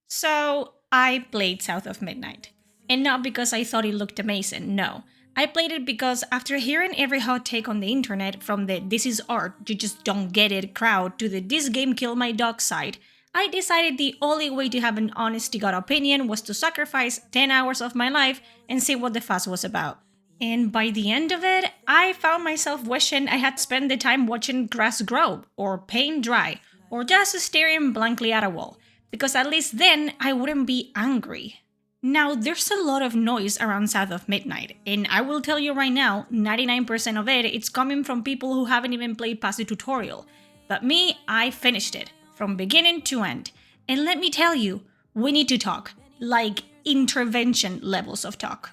So, I played South of Midnight. And not because I thought it looked amazing, no. I played it because after hearing every hot take on the internet, from the "this is art, you just don't get it" crowd to the "this game killed my dog" side, I decided the only way to have an honest to God opinion was to sacrifice 10 hours of my life and see what the fuss was about. And by the end of it, I found myself wishing I had spent the time watching grass grow, or paint dry, or just staring blankly at a wall, because at least then I wouldn't be angry. Now, there's a lot of noise around South of Midnight, and I will tell you right now, 99% of it's coming from people who haven't even played past the tutorial. But me, I finished it, from beginning to end. And let me tell you, we need to talk, like intervention levels of talk.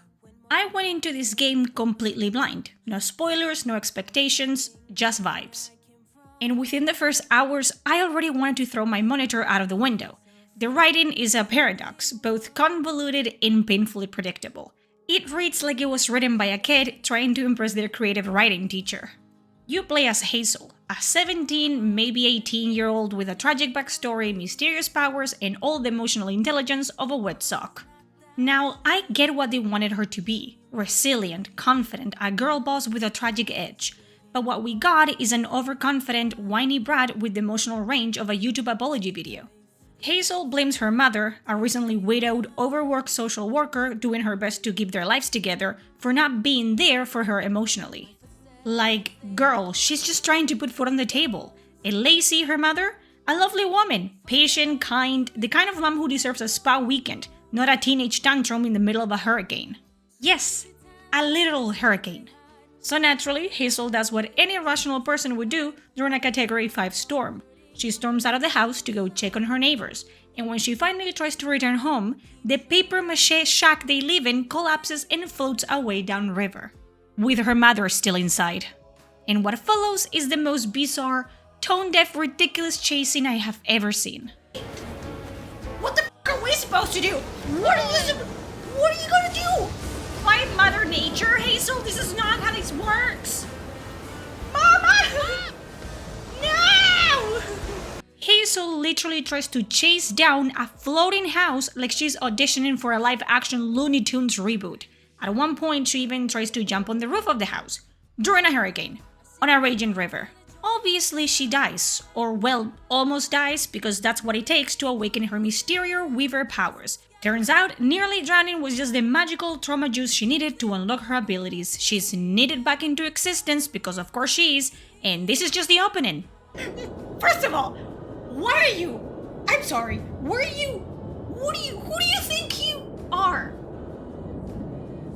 I went into this game completely blind. No spoilers, no expectations, just vibes. And within the first hours, I already wanted to throw my monitor out of the window. The writing is a paradox, both convoluted and painfully predictable. It reads like it was written by a kid trying to impress their creative writing teacher. You play as Hazel, a 17, maybe 18-year-old with a tragic backstory, mysterious powers, and all the emotional intelligence of a wet sock. Now, I get what they wanted her to be: resilient, confident, a girl boss with a tragic edge. But what we got is an overconfident, whiny brat with the emotional range of a YouTube apology video. Hazel blames her mother, a recently widowed, overworked social worker doing her best to keep their lives together, for not being there for her emotionally. Like, girl, she's just trying to put food on the table. And Lacey, her mother? A lovely woman, patient, kind, the kind of mom who deserves a spa weekend, not a teenage tantrum in the middle of a hurricane. Yes, a literal hurricane. So naturally, Hazel does what any rational person would do during a Category 5 storm. She storms out of the house to go check on her neighbors, and when she finally tries to return home, the papier-mâché shack they live in collapses and floats away downriver, with her mother still inside. And what follows is the most bizarre, tone-deaf, ridiculous chasing I have ever seen. What the f*** are we supposed to do? What are you gonna do? Fight Mother Nature, Hazel? This is not how this works! Mama! No! Hazel literally tries to chase down a floating house like she's auditioning for a live-action Looney Tunes reboot. At one point, she even tries to jump on the roof of the house, during a hurricane, on a raging river. Obviously, she dies, or well, almost dies, because that's what it takes to awaken her Mysterious Weaver powers. Turns out, nearly drowning was just the magical trauma juice she needed to unlock her abilities. She's knitted back into existence, because of course she is, and this is just the opening. First of all, what are you? I'm sorry, who do you think you are?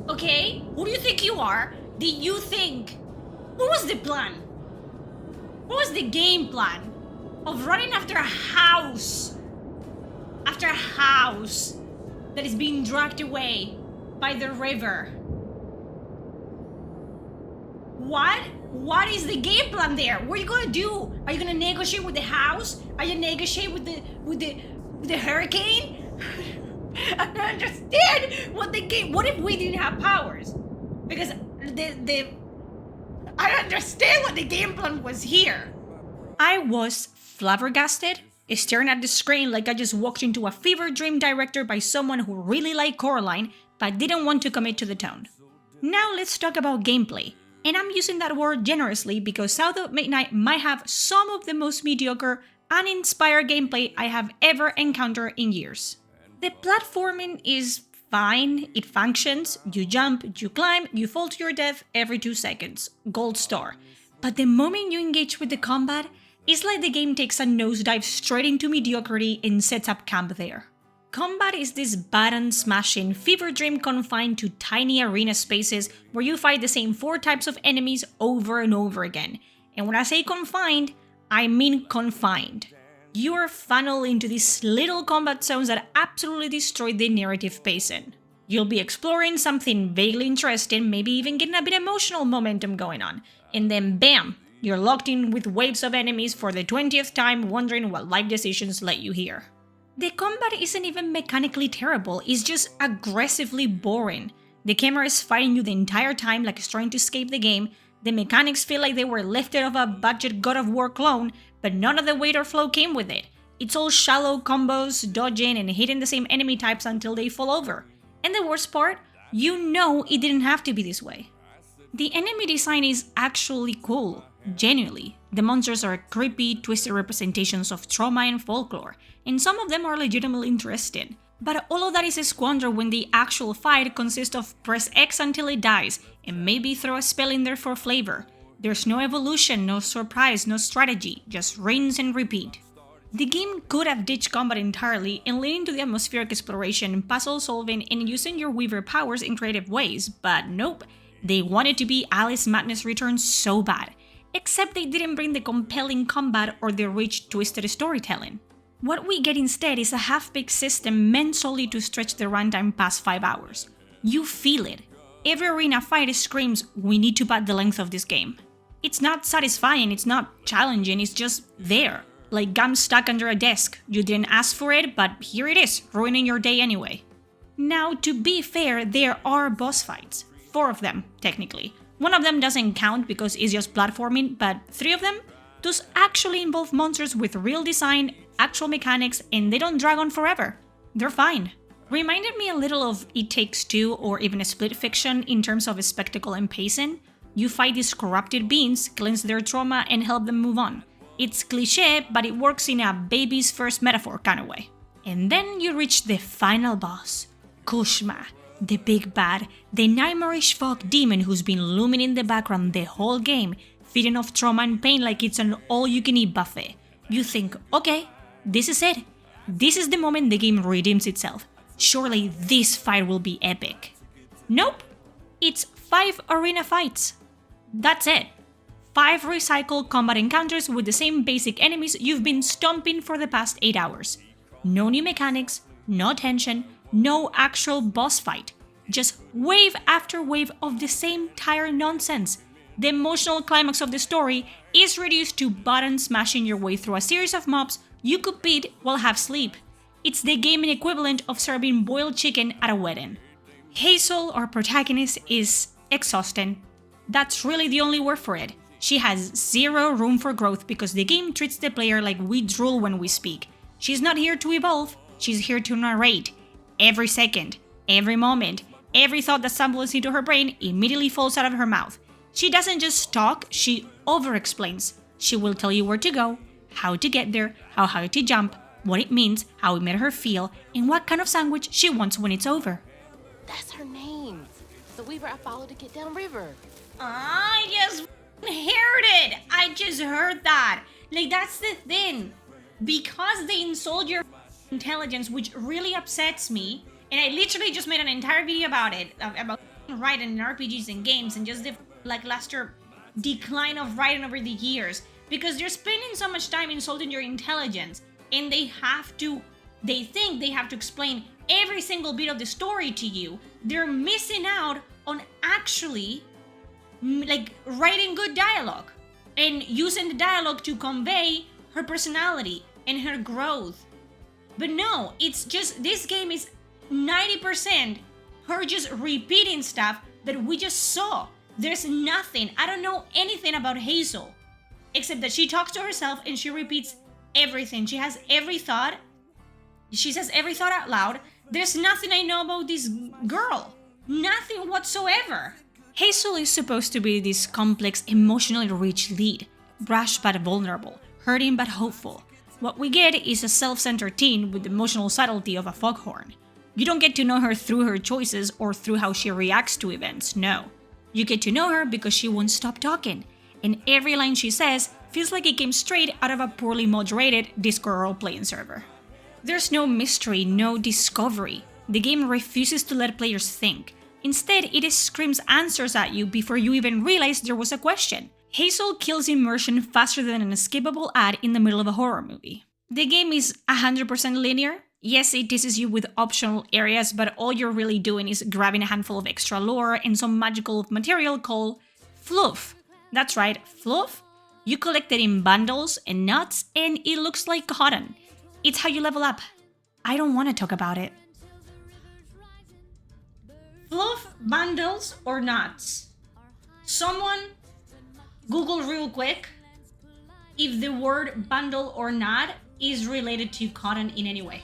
Okay, who do you think you are? Did you think? What was the plan? What was the game plan of running after a house? After a house that is being dragged away by the river? What is the game plan there? What are you gonna do? Are you gonna negotiate with the house? Are you negotiate with the hurricane? I don't understand what the game. What if we didn't have powers? Because I don't understand what the game plan was here. I was flabbergasted, staring at the screen like I just walked into a fever dream directed by someone who really liked Coraline but didn't want to commit to the tone. Now let's talk about gameplay. And I'm using that word generously because South of Midnight might have some of the most mediocre, uninspired gameplay I have ever encountered in years. The platforming is fine, it functions, you jump, you climb, you fall to your death every 2 seconds, gold star. But the moment you engage with the combat, it's like the game takes a nosedive straight into mediocrity and sets up camp there. Combat is this button-smashing fever dream confined to tiny arena spaces where you fight the same 4 types of enemies over and over again. And when I say confined, I mean confined. You are funneled into these little combat zones that absolutely destroy the narrative pacing. You'll be exploring something vaguely interesting, maybe even getting a bit emotional momentum going on, and then bam, you're locked in with waves of enemies for the 20th time wondering what life decisions led you here. The combat isn't even mechanically terrible, it's just aggressively boring. The camera is fighting you the entire time like it's trying to escape the game. The mechanics feel like they were lifted off a budget God of War clone, but none of the weight or flow came with it. It's all shallow combos, dodging and hitting the same enemy types until they fall over. And the worst part, you know it didn't have to be this way. The enemy design is actually cool, genuinely. The monsters are creepy, twisted representations of trauma and folklore, and some of them are legitimately interesting. But all of that is squandered when the actual fight consists of press X until it dies, and maybe throw a spell in there for flavor. There's no evolution, no surprise, no strategy, just rinse and repeat. The game could have ditched combat entirely and leaned into the atmospheric exploration, puzzle solving, and using your Weaver powers in creative ways, but nope, they wanted to be Alice Madness Returns so bad. Except they didn't bring the compelling combat or the rich, twisted storytelling. What we get instead is a half-baked system meant solely to stretch the runtime past 5 hours. You feel it. Every arena fight screams, we need to pad the length of this game. It's not satisfying, it's not challenging, it's just there. Like gum stuck under a desk. You didn't ask for it, but here it is, ruining your day anyway. Now, to be fair, there are boss fights. 4 of them, technically. One of them doesn't count because it's just platforming, but 3 of them, those actually involve monsters with real design, actual mechanics, and they don't drag on forever. They're fine. Reminded me a little of It Takes Two or even a Split Fiction in terms of spectacle and pacing. You fight these corrupted beings, cleanse their trauma, and help them move on. It's cliché, but it works in a baby's first metaphor kind of way. And then you reach the final boss, Kushma, the big bad, the nightmarish fog demon who's been looming in the background the whole game, feeding off trauma and pain like it's an all-you-can-eat buffet. You think, okay, this is it. This is the moment the game redeems itself. Surely this fight will be epic. Nope, it's 5 arena fights. That's it. 5 recycled combat encounters with the same basic enemies you've been stomping for the past 8 hours. No new mechanics, no tension, no actual boss fight. Just wave after wave of the same tired nonsense. The emotional climax of the story is reduced to button smashing your way through a series of mobs you could beat while half asleep. It's the gaming equivalent of serving boiled chicken at a wedding. Hazel, our protagonist, is exhausting. That's really the only word for it. She has zero room for growth because the game treats the player like we drool when we speak. She's not here to evolve, she's here to narrate. Every second, every moment, every thought that stumbles into her brain immediately falls out of her mouth. She doesn't just talk, she over-explains. She will tell you where to go, how to get there, how high to jump, what it means, how it made her feel, and what kind of sandwich she wants when it's over. That's her name. The Weaver I followed to get downriver. I just heard it. I just heard that. Like, that's the thing. Because they insult your intelligence, which really upsets me, and I literally just made an entire video about it, about writing in RPGs and games, and just the lackluster decline of writing over the years, because they're spending so much time insulting your intelligence, and they think they have to explain every single bit of the story to you. They're missing out on actually writing good dialogue and using the dialogue to convey her personality and her growth. But no, it's just, this game is 90% her just repeating stuff that we just saw. There's nothing, I don't know anything about Hazel, except that she talks to herself and she repeats everything. She says every thought out loud. There's nothing I know about this girl. Nothing whatsoever. Hazel is supposed to be this complex, emotionally rich lead. Brash but vulnerable, hurting but hopeful. What we get is a self-centered teen with the emotional subtlety of a foghorn. You don't get to know her through her choices or through how she reacts to events, no. You get to know her because she won't stop talking, and every line she says feels like it came straight out of a poorly moderated Discord role-playing server. There's no mystery, no discovery. The game refuses to let players think. Instead, it screams answers at you before you even realize there was a question. Hazel kills immersion faster than an escapable ad in the middle of a horror movie. The game is 100% linear. Yes, it teases you with optional areas, but all you're really doing is grabbing a handful of extra lore and some magical material called fluff. That's right, fluff. You collect it in bundles and nuts, and it looks like cotton. It's how you level up. I don't want to talk about it. Fluff, bundles, or nuts? Someone Google real quick if the word bundle or nut is related to cotton in any way?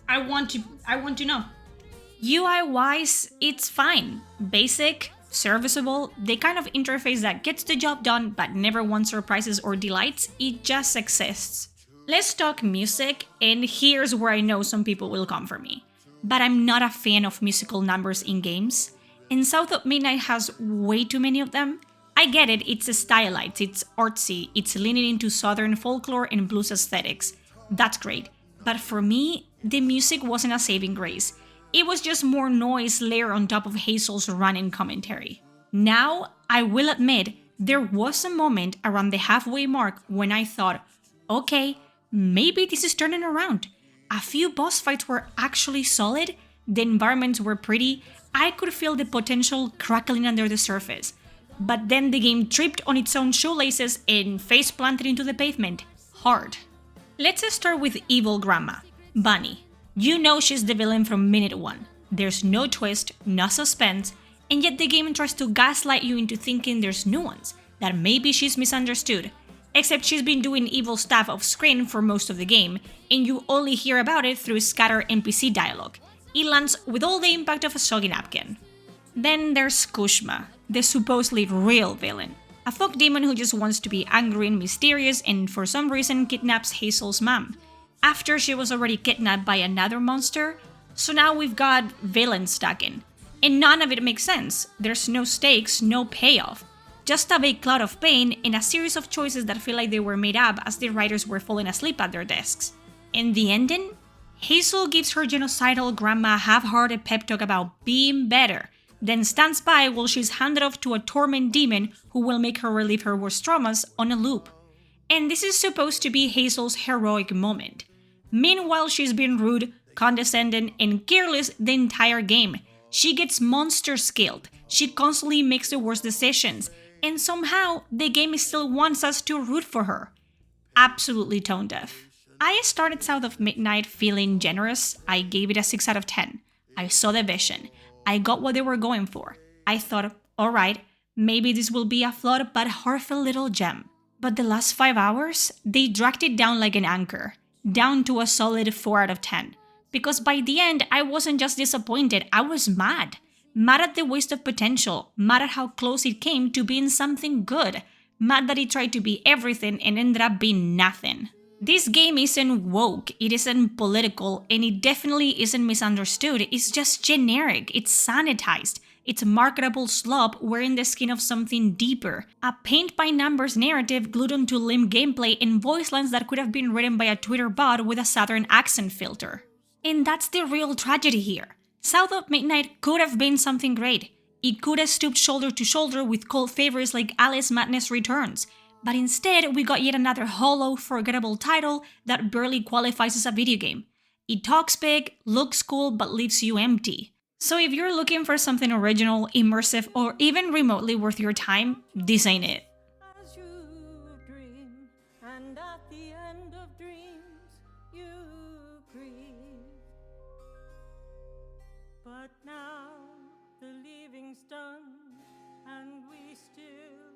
I want to know. UI wise, it's fine. Basic, serviceable, the kind of interface that gets the job done but never wants surprises or delights, it just exists. Let's talk music, and here's where I know some people will come for me. But I'm not a fan of musical numbers in games, and South of Midnight has way too many of them. I get it, it's stylized, it's artsy, it's leaning into southern folklore and blues aesthetics. That's great. But for me, the music wasn't a saving grace. It was just more noise layered on top of Hazel's running commentary. Now, I will admit, there was a moment around the halfway mark when I thought, okay, maybe this is turning around. A few boss fights were actually solid, the environments were pretty, I could feel the potential crackling under the surface. But then the game tripped on its own shoelaces and face planted into the pavement. Hard. Let's start with Evil Grandma, Bunny. You know she's the villain from minute one. There's no twist, no suspense, and yet the game tries to gaslight you into thinking there's nuance, that maybe she's misunderstood. Except she's been doing evil stuff off screen for most of the game, and you only hear about it through scattered NPC dialogue. It lands with all the impact of a soggy napkin. Then there's Kushma, the supposedly real villain. A folk demon who just wants to be angry and mysterious and for some reason kidnaps Hazel's mom, after she was already kidnapped by another monster. So now we've got villains stuck in. And none of it makes sense. There's no stakes, no payoff. Just a big cloud of pain and a series of choices that feel like they were made up as the writers were falling asleep at their desks. And the ending? Hazel gives her genocidal grandma a half-hearted pep talk about being better, then stands by while she's handed off to a torment demon who will make her relive her worst traumas on a loop. And this is supposed to be Hazel's heroic moment. Meanwhile, she's been rude, condescending, and careless the entire game. She gets monster skilled, she constantly makes the worst decisions, and somehow the game still wants us to root for her. Absolutely tone deaf. I started South of Midnight feeling generous. I gave it a 6 out of 10. I saw the vision. I got what they were going for. I thought, alright, maybe this will be a flawed but heartfelt little gem. But the last 5 hours, they dragged it down like an anchor, down to a solid 4 out of 10. Because by the end, I wasn't just disappointed, I was mad. Mad at the waste of potential, mad at how close it came to being something good, mad that it tried to be everything and ended up being nothing. This game isn't woke, it isn't political, and it definitely isn't misunderstood, it's just generic, it's sanitized. It's marketable slop wearing the skin of something deeper. A paint-by-numbers narrative glued onto limp gameplay and voice lines that could have been written by a Twitter bot with a southern accent filter. And that's the real tragedy here. South of Midnight could have been something great. It could have stooped shoulder to shoulder with cult favorites like Alice Madness Returns. But instead, we got yet another hollow, forgettable title that barely qualifies as a video game. It talks big, looks cool, but leaves you empty. So if you're looking for something original, immersive, or even remotely worth your time, this ain't it. As you dream, and at the end of dreams, you grieve. But now the leaving's done, and we still